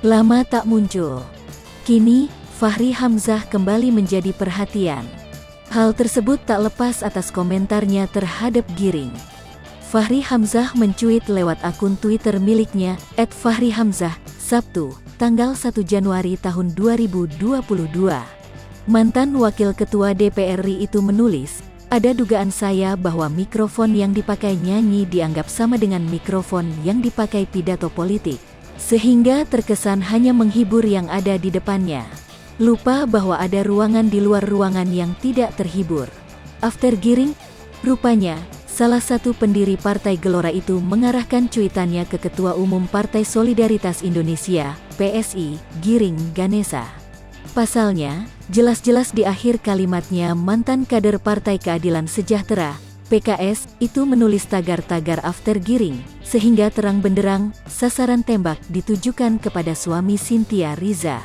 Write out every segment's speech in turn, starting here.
Lama tak muncul. Kini, Fachri Hamzah kembali menjadi perhatian. Hal tersebut tak lepas atas komentarnya terhadap Giring. Fachri Hamzah mencuit lewat akun Twitter miliknya, @FachriHamzah, Sabtu, tanggal 1 Januari tahun 2022. Mantan Wakil Ketua DPR RI itu menulis, "Ada dugaan saya bahwa mikrofon yang dipakai nyanyi dianggap sama dengan mikrofon yang dipakai pidato politik, sehingga terkesan hanya menghibur yang ada di depannya. Lupa bahwa ada ruangan di luar ruangan yang tidak terhibur." After Giring, rupanya, salah satu pendiri Partai Gelora itu mengarahkan cuitannya ke Ketua Umum Partai Solidaritas Indonesia, PSI, Giring Ganesa. Pasalnya, jelas-jelas di akhir kalimatnya mantan kader Partai Keadilan Sejahtera, PKS, itu menulis tagar-tagar after Giring, sehingga terang benderang, sasaran tembak ditujukan kepada suami Cynthia Riza.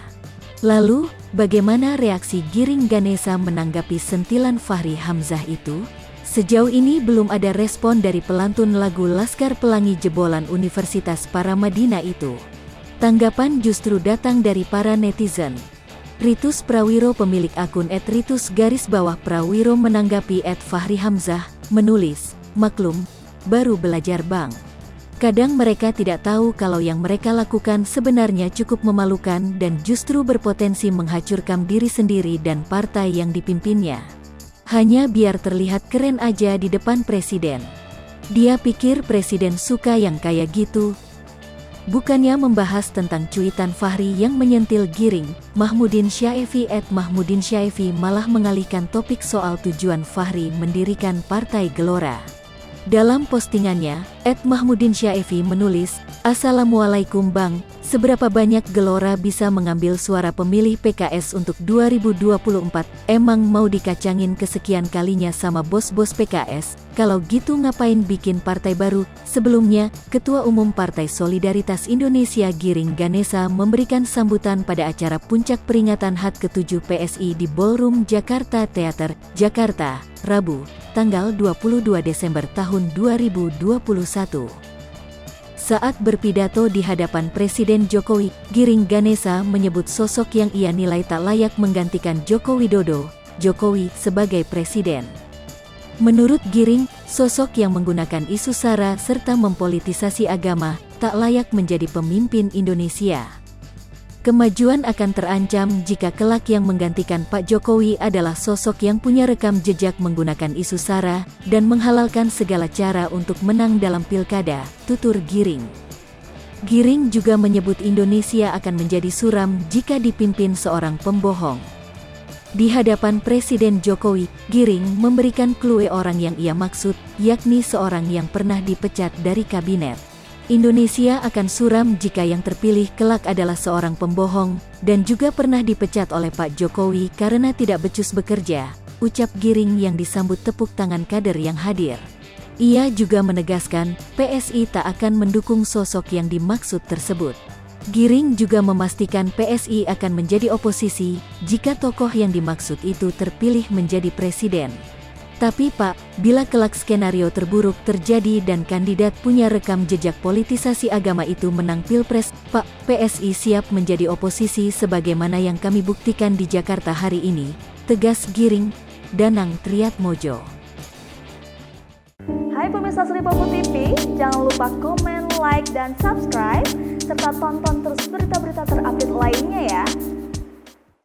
Lalu, bagaimana reaksi Giring Ganesa menanggapi sentilan Fachri Hamzah itu? Sejauh ini belum ada respon dari pelantun lagu Laskar Pelangi jebolan Universitas Paramadina itu. Tanggapan justru datang dari para netizen. Ritus Prawiro pemilik akun @ritus_prawiro menanggapi @Fachri Hamzah, menulis, "Maklum, baru belajar bang. Kadang mereka tidak tahu kalau yang mereka lakukan sebenarnya cukup memalukan dan justru berpotensi menghancurkan diri sendiri dan partai yang dipimpinnya. Hanya biar terlihat keren aja di depan presiden. Dia pikir presiden suka yang kayak gitu." Bukannya membahas tentang cuitan Fachri yang menyentil Giring, Mahmudin Syaifi @Mahmudin Syaifi malah mengalihkan topik soal tujuan Fachri mendirikan Partai Gelora. Dalam postingannya, @Mahmudin Syaifi menulis, "Assalamualaikum Bang, seberapa banyak Gelora bisa mengambil suara pemilih PKS untuk 2024? Emang mau dikacangin kesekian kalinya sama bos-bos PKS? Kalau gitu ngapain bikin partai baru?" Sebelumnya, Ketua Umum Partai Solidaritas Indonesia Giring Ganesa memberikan sambutan pada acara puncak peringatan HUT ke-7 PSI di Ballroom Jakarta Theater, Jakarta, Rabu, tanggal 22 Desember tahun 2021. Saat berpidato di hadapan Presiden Jokowi, Giring Ganesa menyebut sosok yang ia nilai tak layak menggantikan Joko Widodo, Jokowi, sebagai presiden. Menurut Giring, sosok yang menggunakan isu SARA serta mempolitisasi agama tak layak menjadi pemimpin Indonesia. Kemajuan akan terancam jika kelak yang menggantikan Pak Jokowi adalah sosok yang punya rekam jejak menggunakan isu SARA dan menghalalkan segala cara untuk menang dalam pilkada, tutur Giring. Giring juga menyebut Indonesia akan menjadi suram jika dipimpin seorang pembohong. Di hadapan Presiden Jokowi, Giring memberikan clue orang yang ia maksud, yakni seorang yang pernah dipecat dari kabinet. Indonesia akan suram jika yang terpilih kelak adalah seorang pembohong, dan juga pernah dipecat oleh Pak Jokowi karena tidak becus bekerja, ucap Giring yang disambut tepuk tangan kader yang hadir. Ia juga menegaskan, PSI tak akan mendukung sosok yang dimaksud tersebut. Giring juga memastikan PSI akan menjadi oposisi jika tokoh yang dimaksud itu terpilih menjadi presiden. Tapi Pak, bila kelak skenario terburuk terjadi dan kandidat punya rekam jejak politisasi agama itu menang Pilpres, Pak, PSI siap menjadi oposisi sebagaimana yang kami buktikan di Jakarta hari ini, tegas Giring. Danang Triatmojo. Hai pemirsa Sri Popo TV, jangan lupa komen, like, dan subscribe, serta tonton terus berita-berita terupdate lainnya ya.